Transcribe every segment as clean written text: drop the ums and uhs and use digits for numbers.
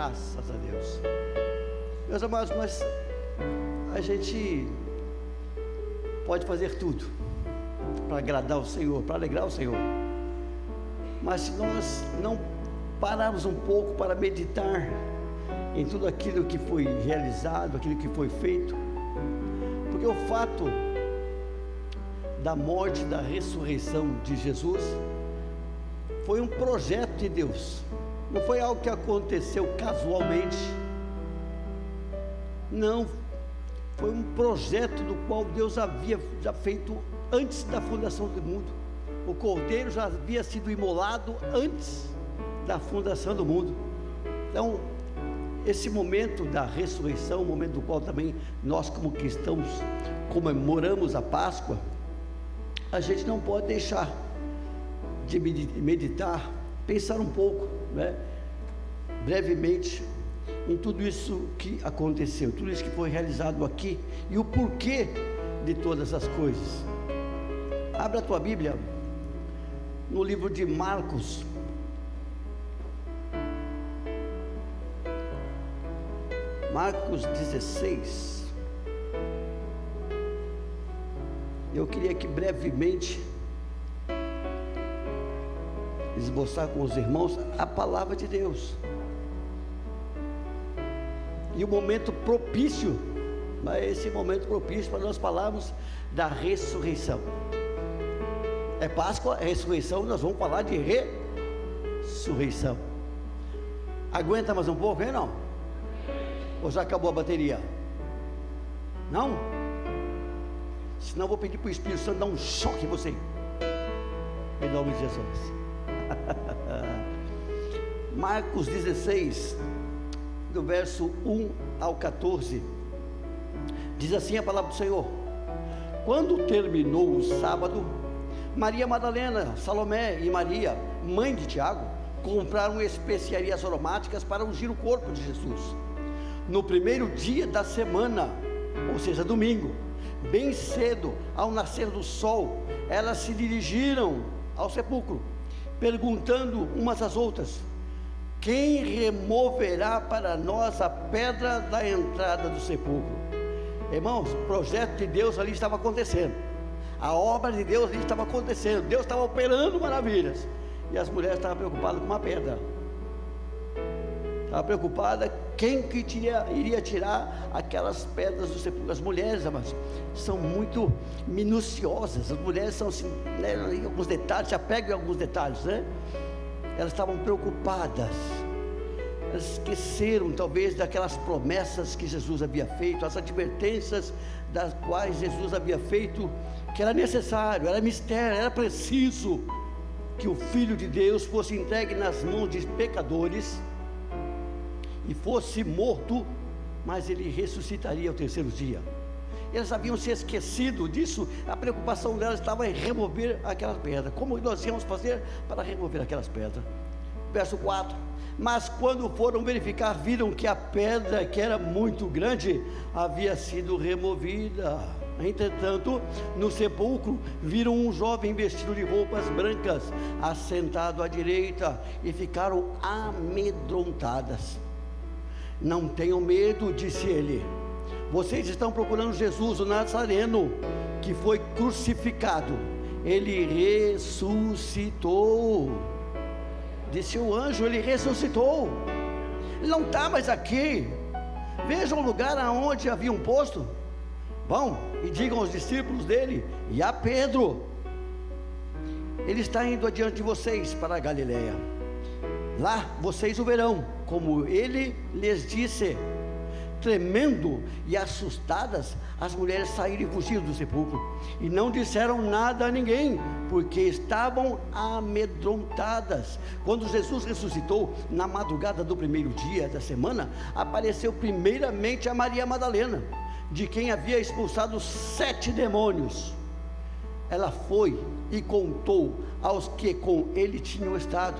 Graças a Deus. Meus amados, mas a gente pode fazer tudo para agradar o Senhor, para alegrar o Senhor, mas se nós não pararmos um pouco para meditar em tudo aquilo que foi realizado, aquilo que foi feito, porque o fato da morte, da ressurreição de Jesus foi um projeto de Deus, não foi algo que aconteceu casualmente, não, foi um projeto do qual Deus havia já feito antes da fundação do mundo. O Cordeiro já havia sido imolado antes da fundação do mundo. Então, esse momento da ressurreição, o momento do qual também nós como cristãos comemoramos a Páscoa, a gente não pode deixar de meditar, pensar um pouco, né, brevemente, em tudo isso que aconteceu, tudo isso que foi realizado aqui e o porquê de todas as coisas. Abra a tua Bíblia no livro de Marcos, Marcos 16. Eu queria que brevemente esboçar com os irmãos a palavra de Deus. E o momento propício, esse momento propício para nós falarmos da ressurreição. É Páscoa, é ressurreição, nós vamos falar de ressurreição. Aguenta mais um pouco, hein, não? Ou já acabou a bateria? Não? Senão eu vou pedir para o Espírito Santo dar um choque em você, em nome de Jesus. Marcos 16, do verso 1 ao 14, diz assim a palavra do Senhor: quando terminou o sábado, Maria Madalena, Salomé e Maria, mãe de Tiago, compraram especiarias aromáticas para ungir o corpo de Jesus. No primeiro dia da semana, ou seja, domingo, bem cedo, ao nascer do sol, elas se dirigiram ao sepulcro, perguntando umas às outras: quem removerá para nós a pedra da entrada do sepulcro? Irmãos, o projeto de Deus ali estava acontecendo, a obra de Deus ali estava acontecendo, Deus estava operando maravilhas, e as mulheres estavam preocupadas com uma pedra, estava preocupada quem que iria tirar aquelas pedras do sepulcro. As mulheres, mas são muito minuciosas, as mulheres são assim, né, em alguns detalhes, se apegam em alguns detalhes, né? Elas estavam preocupadas, elas esqueceram talvez daquelas promessas que Jesus havia feito, as advertências das quais Jesus havia feito, que era necessário, era mistério, era preciso que o Filho de Deus fosse entregue nas mãos de pecadores e fosse morto, mas ele ressuscitaria ao terceiro dia. Eles haviam se esquecido disso. A preocupação delas estava em remover aquelas pedras. Como nós íamos fazer para remover aquelas pedras? Verso 4: mas quando foram verificar, viram que a pedra, que era muito grande, havia sido removida. Entretanto, no sepulcro viram um jovem vestido de roupas brancas, assentado à direita, e ficaram amedrontadas. Não tenham medo, disse ele. Vocês estão procurando Jesus, o Nazareno, que foi crucificado. Ele ressuscitou. Disse o anjo, ele ressuscitou. Ele não está mais aqui. Vejam o lugar aonde haviam posto. Vão e digam aos discípulos dele e a Pedro: ele está indo adiante de vocês para a Galileia. Lá vocês o verão, como ele lhes disse. Tremendo e assustadas, as mulheres saíram e fugiram do sepulcro, e não disseram nada a ninguém, porque estavam amedrontadas. Quando Jesus ressuscitou, na madrugada do primeiro dia da semana, apareceu primeiramente a Maria Madalena, de quem havia expulsado 7 demônios. Ela foi e contou aos que com ele tinham estado.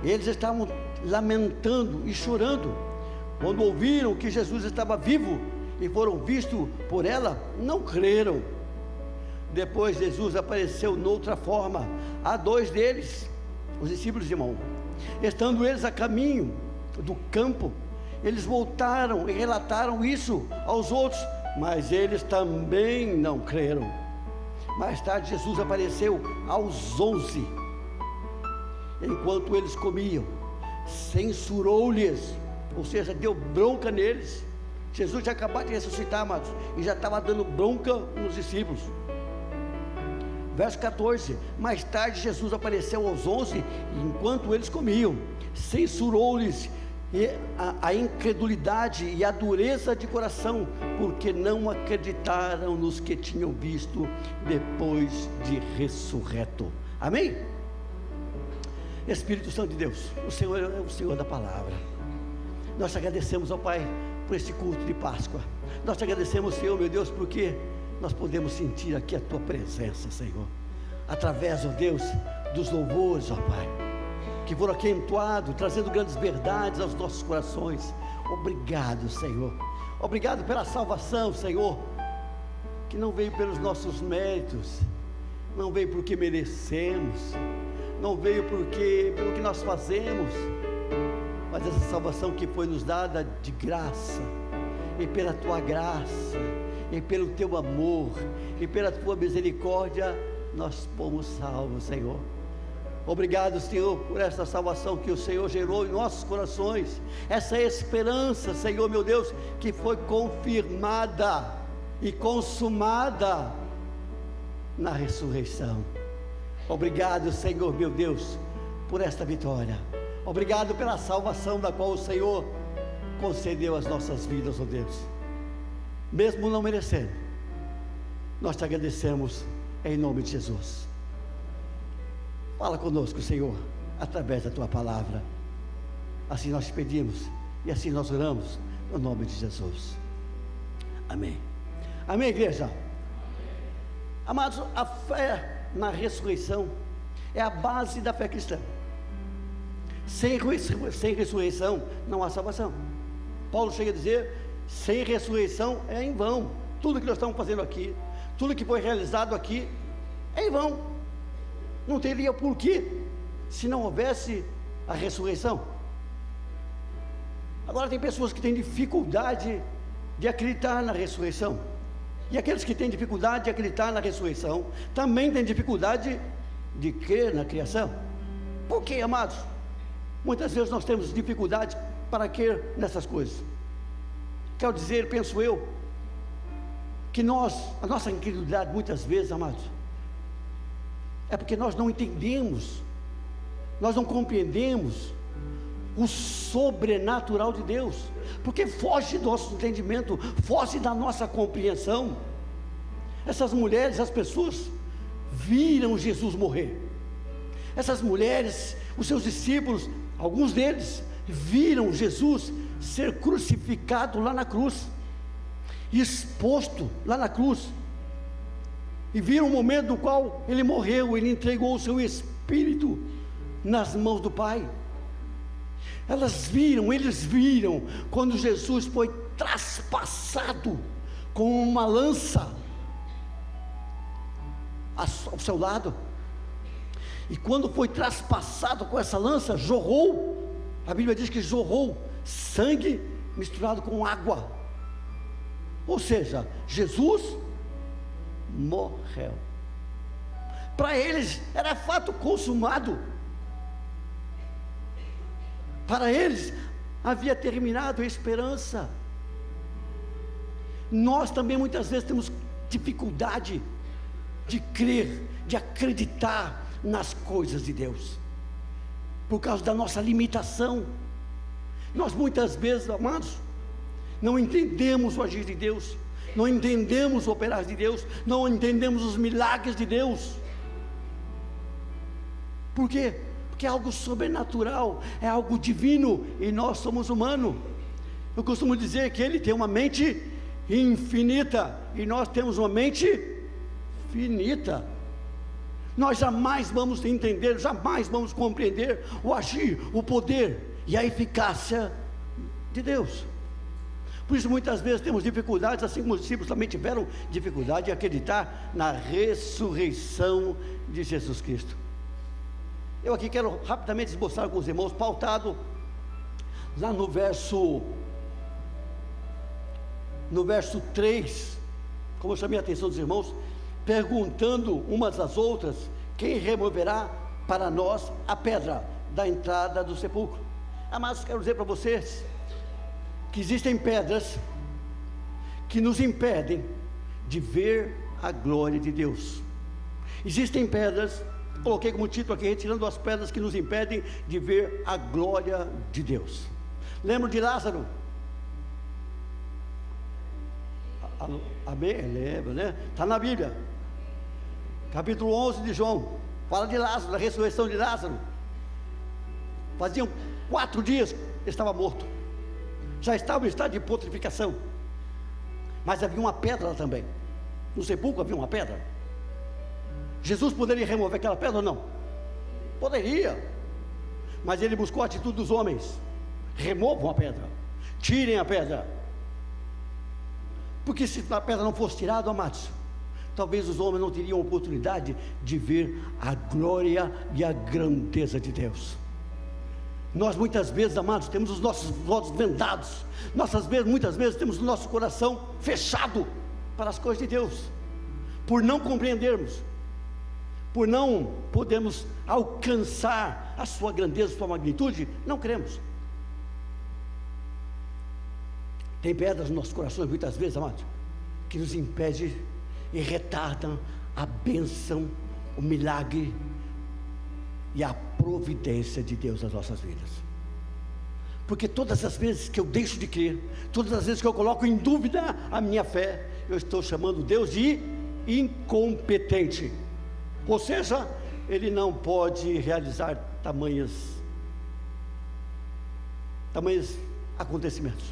Eles estavam lamentando e chorando. Quando ouviram que Jesus estava vivo e foram vistos por ela, não creram. Depois Jesus apareceu noutra forma a 2 deles, os discípulos de Simão. Estando eles a caminho do campo, eles voltaram e relataram isso aos outros, mas eles também não creram. Mais tarde Jesus apareceu aos 11, enquanto eles comiam, censurou-lhes, ou seja, deu bronca neles. Jesus tinha acabado de ressuscitar, amados, e já estava dando bronca nos discípulos. Verso 14, mais tarde Jesus apareceu aos 11, enquanto eles comiam, censurou-lhes a incredulidade e a dureza de coração, porque não acreditaram nos que tinham visto depois de ressurreto. Amém? Espírito Santo de Deus, o Senhor é o Senhor da palavra. Nós te agradecemos, ó Pai, por este culto de Páscoa. Nós te agradecemos, Senhor, meu Deus, porque nós podemos sentir aqui a tua presença, Senhor, através, ó Deus, dos louvores, ó Pai, que foram aqui entoados, trazendo grandes verdades aos nossos corações. Obrigado, Senhor. Obrigado pela salvação, Senhor, que não veio pelos nossos méritos, não veio porque merecemos, não veio pelo que nós fazemos, mas essa salvação que foi nos dada de graça, e pela tua graça, e pelo teu amor, e pela tua misericórdia, nós fomos salvos, Senhor. Obrigado, Senhor, por essa salvação que o Senhor gerou em nossos corações, essa esperança, Senhor meu Deus, que foi confirmada e consumada na ressurreição. Obrigado, Senhor meu Deus, por esta vitória. Obrigado pela salvação da qual o Senhor concedeu às nossas vidas, ó Deus, mesmo não merecendo. Nós te agradecemos em nome de Jesus. Fala conosco, Senhor, através da tua palavra. Assim nós te pedimos e assim nós oramos no nome de Jesus. Amém. Amém, igreja? Amados, a fé na ressurreição é a base da fé cristã. Sem ressurreição não há salvação. Paulo chega a dizer: sem ressurreição é em vão. Tudo que nós estamos fazendo aqui, tudo que foi realizado aqui, é em vão. Não teria porquê se não houvesse a ressurreição. Agora tem pessoas que têm dificuldade de acreditar na ressurreição, e aqueles que têm dificuldade de acreditar na ressurreição também têm dificuldade de crer na criação. Por quê, amados? Muitas vezes nós temos dificuldade para crer nessas coisas. Quero dizer, penso eu, que a nossa incredulidade muitas vezes, amados, é porque nós não entendemos, nós não compreendemos o sobrenatural de Deus, porque foge do nosso entendimento, foge da nossa compreensão. Essas mulheres, as pessoas viram Jesus morrer. Essas mulheres, os seus discípulos, alguns deles viram Jesus ser crucificado lá na cruz, exposto lá na cruz, e viram o momento no qual ele morreu. Ele entregou o seu espírito nas mãos do Pai. Eles viram quando Jesus foi traspassado com uma lança ao seu lado, e quando foi traspassado com essa lança, jorrou, a Bíblia diz que jorrou sangue misturado com água, ou seja, Jesus morreu. Para eles era fato consumado, para eles havia terminado a esperança. Nós também muitas vezes temos dificuldade de crer, de acreditar nas coisas de Deus, por causa da nossa limitação. Nós muitas vezes, amados, não entendemos o agir de Deus, não entendemos o operar de Deus, não entendemos os milagres de Deus. Por quê? Porque é algo sobrenatural, é algo divino, e nós somos humanos. Eu costumo dizer que Ele tem uma mente infinita, e nós temos uma mente finita. Nós jamais vamos entender, jamais vamos compreender o agir, o poder e a eficácia de Deus. Por isso muitas vezes temos dificuldades, assim como os discípulos também tiveram dificuldade de acreditar na ressurreição de Jesus Cristo. Eu aqui quero rapidamente esboçar com os irmãos, pautado lá no verso no verso 3, como eu chamei a atenção dos irmãos, perguntando umas às outras, quem removerá para nós a pedra da entrada do sepulcro? Amados, quero dizer para vocês, que existem pedras, que nos impedem de ver a glória de Deus. Existem pedras, coloquei como título aqui, retirando as pedras que nos impedem de ver a glória de Deus. Lembra de Lázaro? Amém? Lembra, né? Está na Bíblia, capítulo 11 de João, fala de Lázaro, da ressurreição de Lázaro. Faziam 4 dias que ele estava morto, já estava em estado de putrificação, mas havia uma pedra lá também, no sepulcro havia uma pedra. Jesus poderia remover aquela pedra ou não? Poderia, mas ele buscou a atitude dos homens: removam a pedra, tirem a pedra, porque se a pedra não fosse tirada, amados, talvez os homens não teriam oportunidade de ver a glória e a grandeza de Deus. Nós muitas vezes, amados, temos os nossos olhos vendados, muitas vezes temos o nosso coração fechado para as coisas de Deus, por não compreendermos, por não podermos alcançar a sua grandeza, a sua magnitude, não cremos. Tem pedras nos nossos corações muitas vezes, amados, que nos impedem e retardam a bênção, o milagre e a providência de Deus nas nossas vidas. Porque todas as vezes que eu deixo de crer, todas as vezes que eu coloco em dúvida a minha fé, eu estou chamando Deus de incompetente. Ou seja, Ele não pode realizar tamanhos acontecimentos.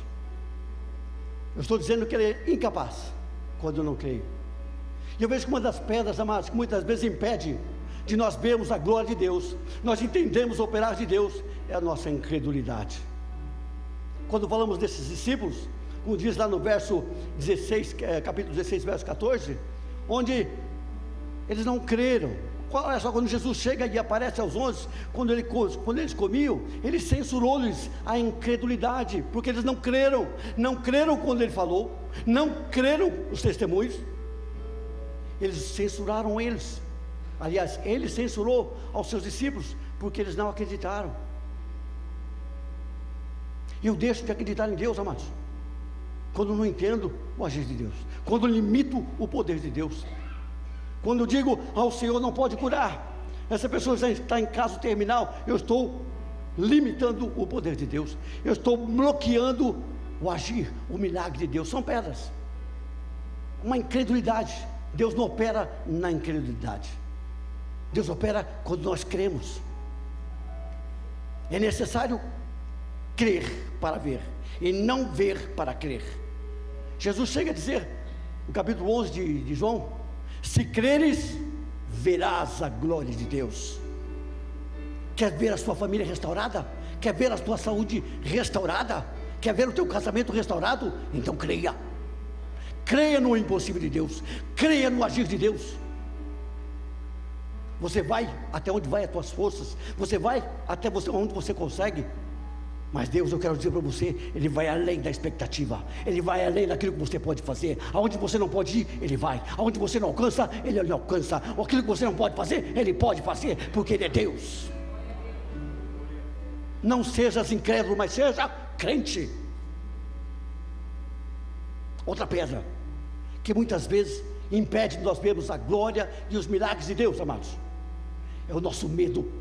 Eu estou dizendo que Ele é incapaz quando eu não creio. E eu vejo que uma das pedras, amados, que muitas vezes impede de nós vermos a glória de Deus, nós entendemos o operar de Deus, é a nossa incredulidade. Quando falamos desses discípulos, como diz lá no verso 16, capítulo 16, verso 14, onde eles não creram. Olha só, quando Jesus chega e aparece aos 11, quando eles comiam, Ele censurou-lhes a incredulidade, porque eles não creram quando Ele falou, não creram os testemunhos, eles censuraram eles. Aliás, Ele censurou aos seus discípulos, porque eles não acreditaram. Eu deixo de acreditar em Deus, amados, quando não entendo o agir de Deus, quando limito o poder de Deus, quando eu digo, o Senhor não pode curar, essa pessoa já está em caso terminal, eu estou limitando o poder de Deus, eu estou bloqueando o agir, o milagre de Deus. São pedras, uma incredulidade. Deus não opera na incredulidade, Deus opera quando nós cremos. É necessário crer para ver, e não ver para crer. Jesus chega a dizer, no capítulo 11 de João: se creres, verás a glória de Deus. Quer ver a sua família restaurada? Quer ver a tua saúde restaurada? Quer ver o teu casamento restaurado? Então creia. Creia no impossível de Deus, creia no agir de Deus. Você vai até onde vai as tuas forças, você vai até onde você consegue, mas Deus, eu quero dizer para você, Ele vai além da expectativa, Ele vai além daquilo que você pode fazer. Aonde você não pode ir, Ele vai. Aonde você não alcança, Ele alcança. Aquilo que você não pode fazer, Ele pode fazer, porque Ele é Deus. Não sejas incrédulo, mas seja crente. Outra pedra que muitas vezes impede de nós vermos a glória e os milagres de Deus, amados, é o nosso medo.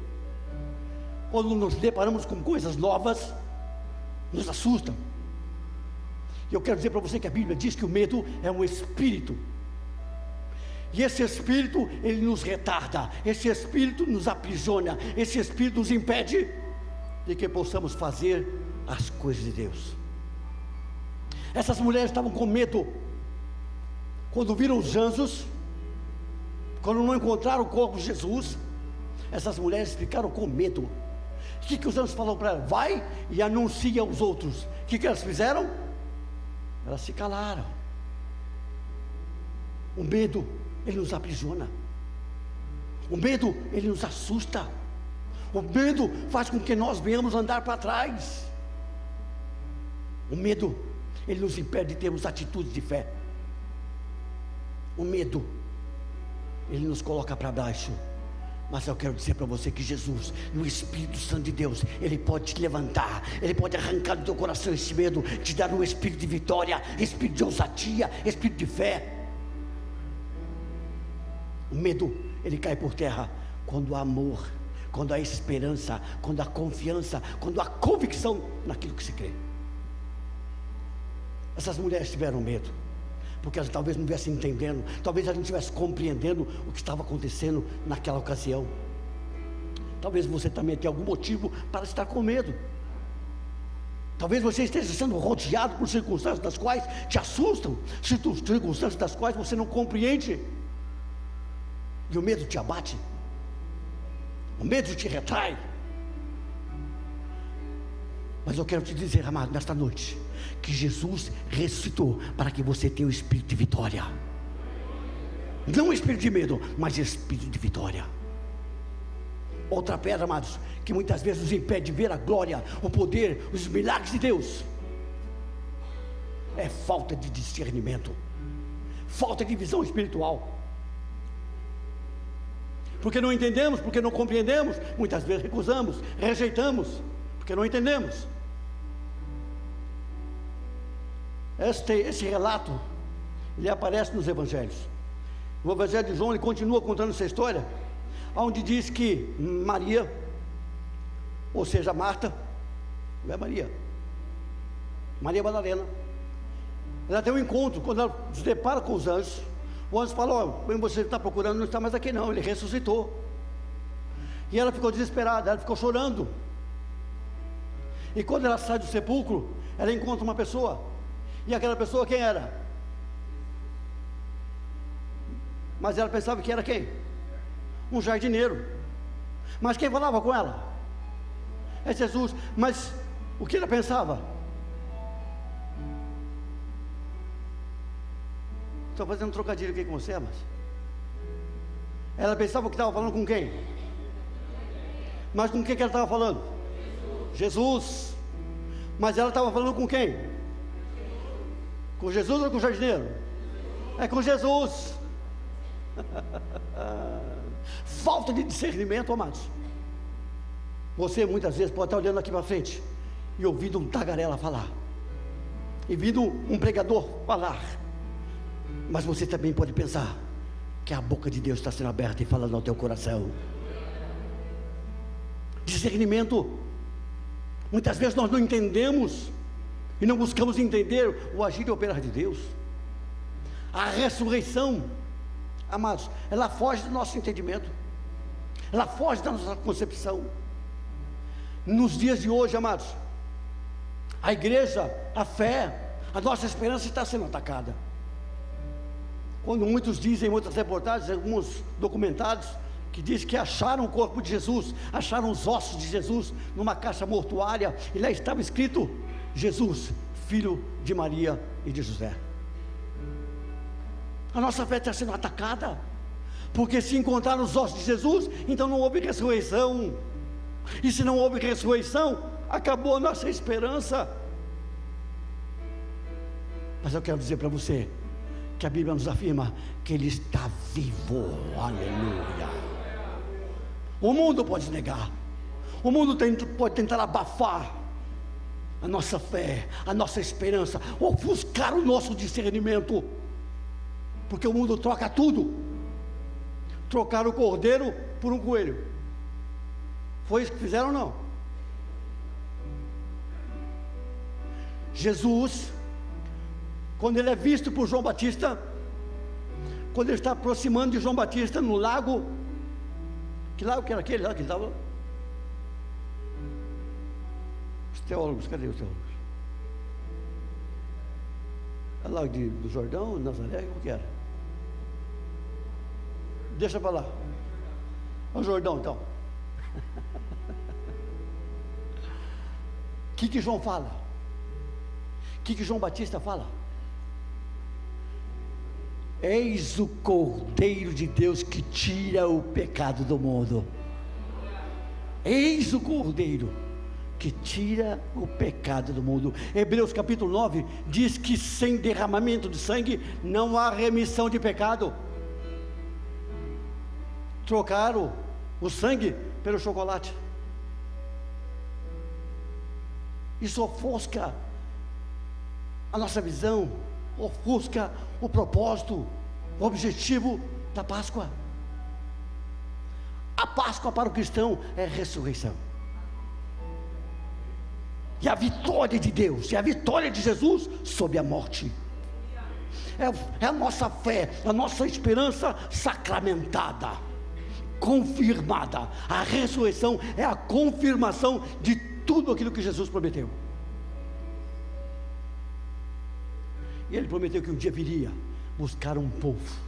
Quando nos deparamos com coisas novas, nos assustam. E eu quero dizer para você que a Bíblia diz que o medo é um espírito, e esse espírito, ele nos retarda, esse espírito nos aprisiona, esse espírito nos impede de que possamos fazer as coisas de Deus. Essas mulheres estavam com medo quando viram os anjos, quando não encontraram o corpo de Jesus. Essas mulheres ficaram com medo. O que os anjos falaram para elas? Vai e anuncia aos outros. O que elas fizeram? Elas se calaram. O medo, ele nos aprisiona. O medo, ele nos assusta. O medo faz com que nós venhamos andar para trás. O medo ele nos impede de termos atitudes de fé. O medo, ele nos coloca para baixo. Mas eu quero dizer para você que Jesus, no Espírito Santo de Deus, ele pode te levantar, ele pode arrancar do teu coração esse medo, te dar um espírito de vitória, espírito de ousadia, espírito de fé. O medo, ele cai por terra quando há amor, quando há esperança, quando há confiança, quando há convicção naquilo que se crê. Essas mulheres tiveram medo, porque elas talvez não estivessem entendendo, talvez elas não estivessem compreendendo o que estava acontecendo naquela ocasião. Talvez você também tenha algum motivo para estar com medo. Talvez você esteja sendo rodeado por circunstâncias das quais te assustam, circunstâncias das quais você não compreende, e o medo te abate, o medo te retrai. Mas eu quero te dizer, amado, nesta noite, que Jesus ressuscitou para que você tenha o espírito de vitória. Não o espírito de medo, mas o espírito de vitória. Outra pedra, amados, que muitas vezes nos impede de ver a glória, o poder, os milagres de Deus, é falta de discernimento, falta de visão espiritual. Porque não entendemos, porque não compreendemos, muitas vezes recusamos, rejeitamos, porque não entendemos. Esse relato, ele aparece nos evangelhos. No evangelho de João, ele continua contando essa história, onde diz que Maria, ou seja, Marta, não é Maria, Maria Madalena, ela tem um encontro, quando ela se depara com os anjos, o anjo fala: ó, quem você está procurando não está mais aqui não, ele ressuscitou. E ela ficou desesperada, ela ficou chorando. E quando ela sai do sepulcro, ela encontra uma pessoa. E aquela pessoa quem era? Mas ela pensava que era quem? Um jardineiro. Mas quem falava com ela? É Jesus. Mas o que ela pensava? Estou fazendo um trocadilho aqui com você, mas ela pensava que estava falando com quem? Mas com quem que ela estava falando? Jesus. Mas ela estava falando com quem? Com Jesus ou com o jardineiro? É com Jesus. Falta de discernimento, amados. Você muitas vezes pode estar olhando aqui para frente e ouvindo um tagarela falar, e ouvindo um pregador falar, mas você também pode pensar que a boca de Deus está sendo aberta e falando ao teu coração. Discernimento. Muitas vezes nós não entendemos e não buscamos entender o agir e operar de Deus. A ressurreição, amados, ela foge do nosso entendimento, ela foge da nossa concepção. Nos dias de hoje, amados, a igreja, a fé, a nossa esperança está sendo atacada. Quando muitos dizem, muitas reportagens, alguns documentários, que diz que acharam o corpo de Jesus, acharam os ossos de Jesus numa caixa mortuária, e lá estava escrito: Jesus, filho de Maria e de José. A nossa fé está sendo atacada, porque se encontraram os ossos de Jesus, então não houve ressurreição, e se não houve ressurreição, acabou a nossa esperança. Mas eu quero dizer para você, que a Bíblia nos afirma que Ele está vivo, aleluia. O mundo pode negar, o mundo pode tentar abafar a nossa fé, a nossa esperança, ofuscar o nosso discernimento, porque o mundo troca tudo. Trocaram o cordeiro por um coelho. Foi isso que fizeram ou não? Jesus, quando ele é visto por João Batista, quando ele está aproximando de João Batista no lago, que lago que era aquele lá que ele estava? Os teólogos, cadê os teólogos? É lago do Jordão, Nazaré, o que era? Deixa para lá. É o Jordão então. O que João fala? O que João Batista fala? Eis o Cordeiro de Deus que tira o pecado do mundo. Eis o Cordeiro que tira o pecado do mundo. Hebreus capítulo 9 diz que sem derramamento de sangue não há remissão de pecado. Trocaram o sangue pelo chocolate. Isso ofusca a nossa visão, ofusca o propósito, o objetivo da Páscoa. A Páscoa para o cristão é ressurreição. E a vitória de Deus, e a vitória de Jesus sobre a morte. É a nossa fé, a nossa esperança sacramentada, confirmada. A ressurreição é a confirmação de tudo aquilo que Jesus prometeu. E Ele prometeu que um dia viria buscar um povo.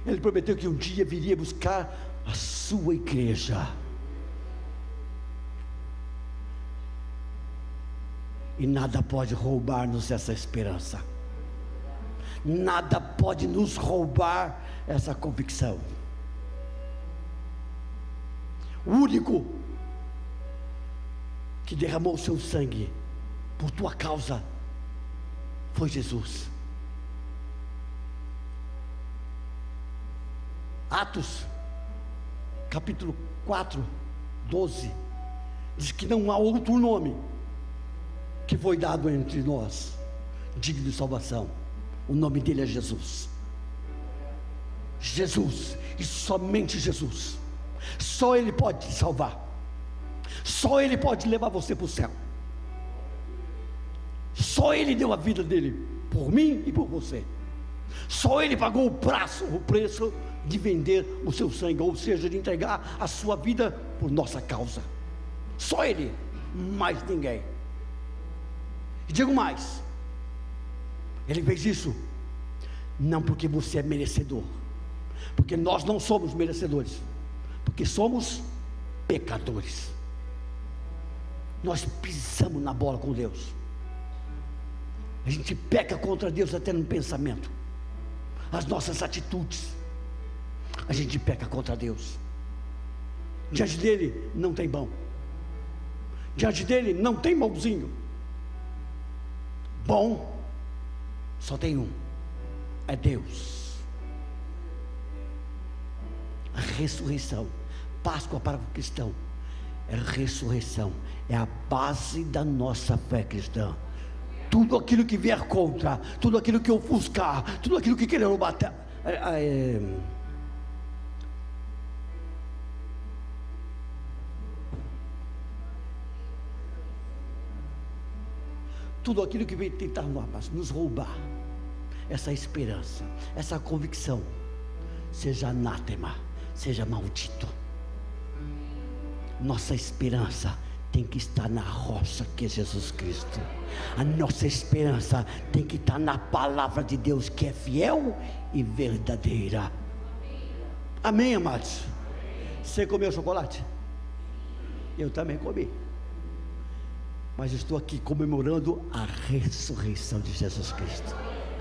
Ele prometeu que um dia viria buscar a sua igreja. E nada pode roubar-nos essa esperança. Nada pode nos roubar essa convicção. O único que derramou o seu sangue por tua causa foi Jesus. Atos capítulo 4, 12 diz que não há outro nome que foi dado entre nós digno de salvação. O nome dele é Jesus. Jesus, e somente Jesus. Só Ele pode te salvar. Só Ele pode levar você para o céu. Só Ele deu a vida dele por mim e por você. Só Ele pagou o preço de vender o seu sangue, ou seja, de entregar a sua vida por nossa causa. Só Ele, mais ninguém. E digo mais, Ele fez isso não porque você é merecedor, porque nós não somos merecedores, porque somos pecadores. Nós pisamos na bola com Deus. A gente peca contra Deus até no pensamento, as nossas atitudes. A gente peca contra Deus. Diante dele não tem bom. Diante dele não tem mãozinho. Bom só tem um, é Deus. A ressurreição, Páscoa para o cristão é ressurreição, é a base da nossa fé cristã. Tudo aquilo que vier contra, tudo aquilo que ofuscar, tudo aquilo que querer bater, tudo aquilo que vem tentar nos roubar essa esperança, essa convicção, seja anátema, seja maldito. Nossa esperança tem que estar na rocha que é Jesus Cristo. A nossa esperança tem que estar na palavra de Deus, que é fiel e verdadeira. Amém, amados? Você comeu chocolate? Eu também comi. Mas estou aqui comemorando a ressurreição de Jesus Cristo.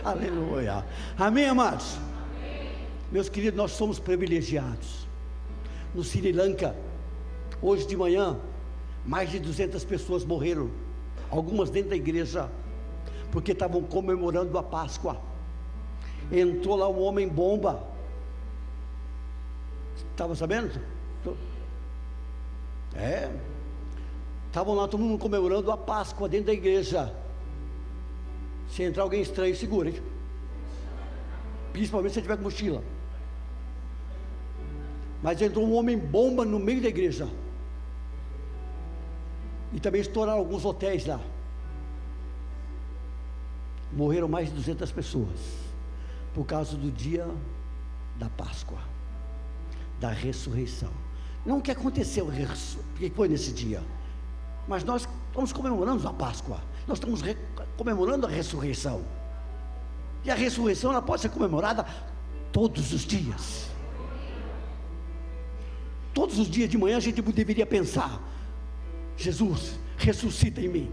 Aleluia. Amém, amados? Meus queridos, nós somos privilegiados. No Sri Lanka, hoje de manhã, mais de 200 pessoas morreram, algumas dentro da igreja, porque estavam comemorando a Páscoa. Entrou lá um homem bomba. Estava sabendo? Estavam lá todo mundo comemorando a Páscoa dentro da igreja. Se entrar alguém estranho, segura, hein? Principalmente se tiver com mochila. Mas entrou um homem bomba no meio da igreja. E também estouraram alguns hotéis lá. Morreram mais de 200 pessoas por causa do dia da Páscoa, da ressurreição. Não o que aconteceu, o que foi nesse dia, mas nós estamos comemorando a Páscoa. Nós estamos comemorando a ressurreição. E a ressurreição ela pode ser comemorada todos os dias. Todos os dias de manhã a gente deveria pensar: Jesus, ressuscita em mim.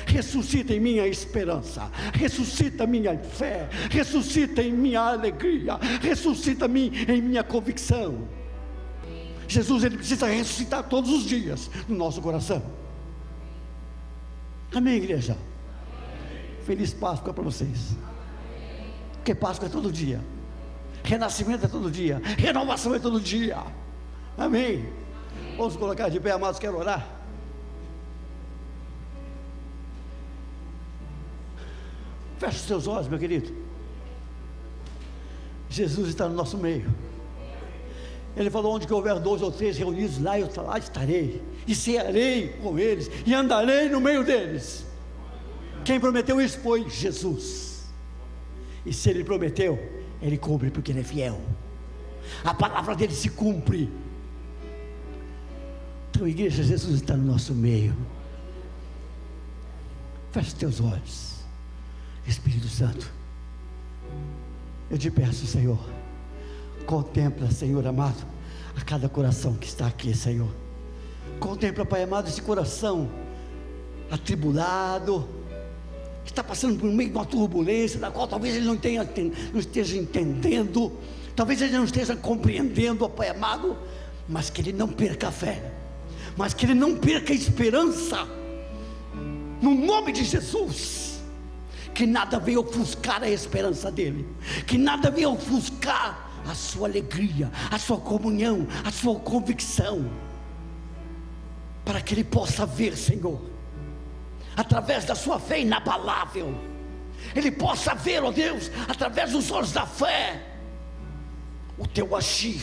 Ressuscita em mim a esperança, ressuscita a minha fé, ressuscita em minha alegria, ressuscita em minha convicção. Jesus, ele precisa ressuscitar todos os dias no nosso coração. Amém, igreja? Feliz Páscoa para vocês. Porque Páscoa é todo dia, renascimento é todo dia, renovação é todo dia. Amém? Vamos colocar de pé, amados, quero orar. Feche os seus olhos, meu querido. Jesus está no nosso meio. Ele falou: onde que houver 2 ou 3 reunidos, lá estarei, e cearei com eles, e andarei no meio deles. Quem prometeu isso foi Jesus. E se Ele prometeu, Ele cumpre, porque Ele é fiel. A palavra dele se cumpre. Então, igreja, Jesus está no nosso meio. Feche os teus olhos. Espírito Santo, eu te peço, Senhor, contempla, Senhor amado, a cada coração que está aqui, Senhor. Contempla, Pai amado, esse coração atribulado, que está passando por meio de uma turbulência, da qual talvez ele não esteja entendendo, talvez ele não esteja compreendendo, ó Pai amado, mas que ele não perca a fé, mas que ele não perca a esperança, no nome de Jesus. Que nada venha ofuscar a esperança dele, que nada venha ofuscar a sua alegria, a sua comunhão, a sua convicção, para que ele possa ver, Senhor, através da sua fé inabalável, ele possa ver, ó Deus, através dos olhos da fé, o teu agir,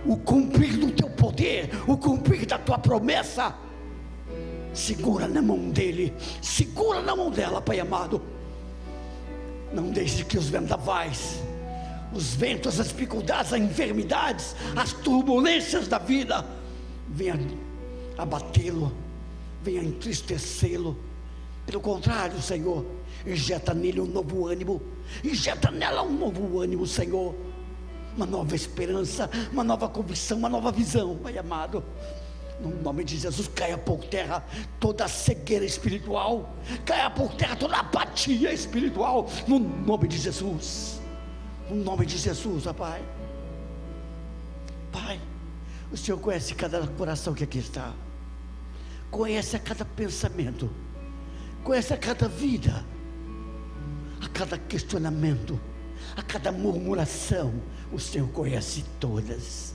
o cumprir do teu poder, o cumprir da tua promessa. Segura na mão dele, segura na mão dela, Pai amado. Não deixe que os vendavais, os ventos, as dificuldades, as enfermidades, as turbulências da vida venham abatê-lo, venham entristecê-lo. Pelo contrário, Senhor, injeta nele um novo ânimo, injeta nela um novo ânimo, Senhor, uma nova esperança, uma nova convicção, uma nova visão, Pai amado. No nome de Jesus, caia por terra toda a cegueira espiritual, caia por terra toda a apatia espiritual, no nome de Jesus, no nome de Jesus, ó Pai. Pai, o Senhor conhece cada coração que aqui está, conhece a cada pensamento, conhece a cada vida, a cada questionamento, a cada murmuração, o Senhor conhece todas.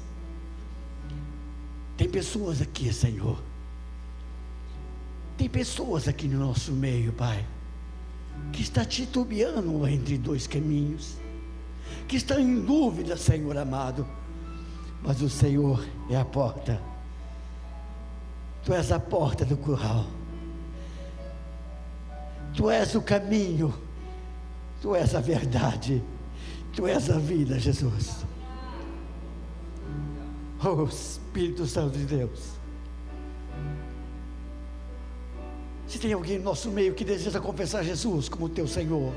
Tem pessoas aqui, Senhor, tem pessoas aqui no nosso meio, Pai, que está titubeando entre 2 caminhos, que está em dúvida, Senhor amado, mas o Senhor é a porta. Tu és a porta do curral, Tu és o caminho, Tu és a verdade, Tu és a vida, Jesus. Oh Espírito Santo de Deus, se tem alguém no nosso meio que deseja confessar Jesus como teu Senhor,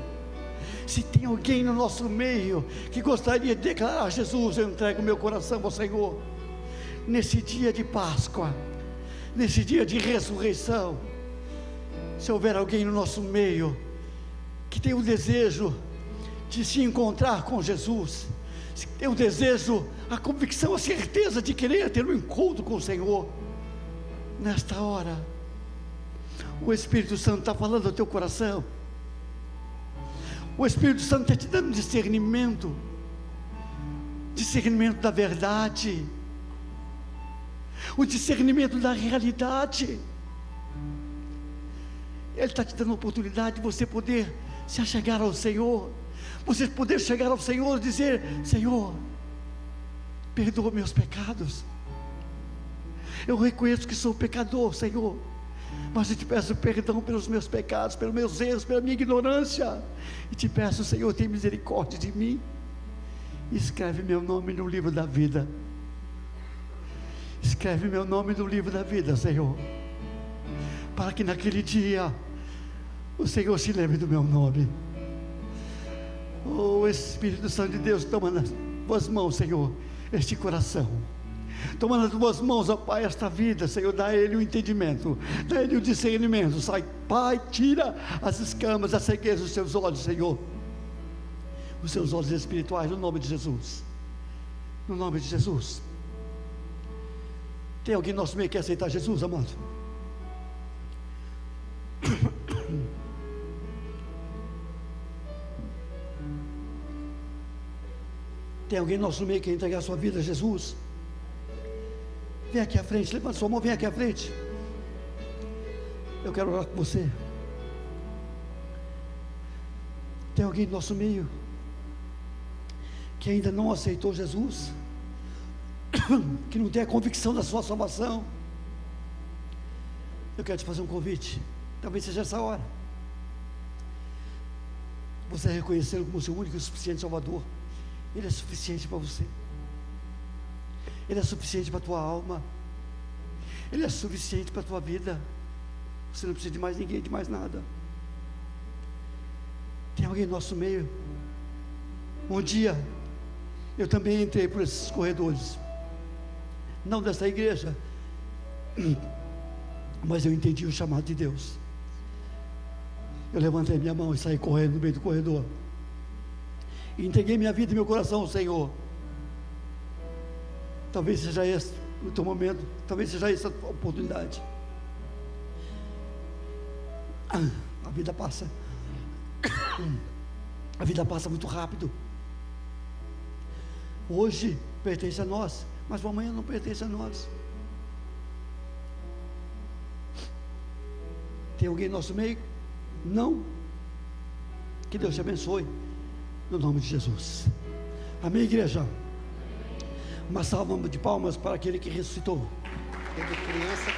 se tem alguém no nosso meio que gostaria de declarar: Jesus, eu entrego meu coração ao Senhor, nesse dia de Páscoa, nesse dia de ressurreição, se houver alguém no nosso meio que tem o desejo de se encontrar com Jesus, se tem o desejo, a convicção, a certeza de querer ter um encontro com o Senhor, nesta hora, o Espírito Santo está falando ao teu coração, o Espírito Santo está te dando discernimento da verdade, o discernimento da realidade. Ele está te dando a oportunidade de você poder se achegar ao Senhor, você poder chegar ao Senhor e dizer: Senhor, perdoa meus pecados, eu reconheço que sou pecador, Senhor, mas eu te peço perdão pelos meus pecados, pelos meus erros, pela minha ignorância, e te peço, Senhor, tem misericórdia de mim, escreve meu nome no livro da vida, escreve meu nome no livro da vida, Senhor, para que naquele dia o Senhor se lembre do meu nome. Oh Espírito Santo de Deus, toma nas tuas mãos, Senhor, este coração, toma nas tuas mãos, ó Pai, esta vida, Senhor, dá a ele o entendimento, dá a ele o discernimento, sai, Pai, tira as escamas, as cegueiras dos seus olhos, Senhor, os seus olhos espirituais, no nome de Jesus, no nome de Jesus. Tem alguém no nosso meio que quer aceitar Jesus, amado? Tem alguém no nosso meio que quer entregar a sua vida a Jesus? Vem aqui à frente, levanta sua mão, vem aqui à frente. Eu quero orar com você. Tem alguém no nosso meio que ainda não aceitou Jesus, que não tem a convicção da sua salvação? Eu quero te fazer um convite. Talvez seja essa hora. Você reconhecê-lo como seu único e suficiente Salvador. Ele é suficiente para você. Ele é suficiente para a tua alma. Ele é suficiente para a tua vida. Você não precisa de mais ninguém, de mais nada. Tem alguém no nosso meio? Um dia eu também entrei por esses corredores, não dessa igreja, mas eu entendi o chamado de Deus. Eu levantei minha mão e saí correndo no meio do corredor e entreguei minha vida e meu coração ao Senhor. Talvez seja esse o teu momento, talvez seja essa a oportunidade. A vida passa. A vida passa muito rápido. Hoje pertence a nós, mas o amanhã não pertence a nós. Tem alguém no nosso meio? Não? Que Deus te abençoe, no nome de Jesus. Amém, igreja? Uma salva de palmas para aquele que ressuscitou. Teve criança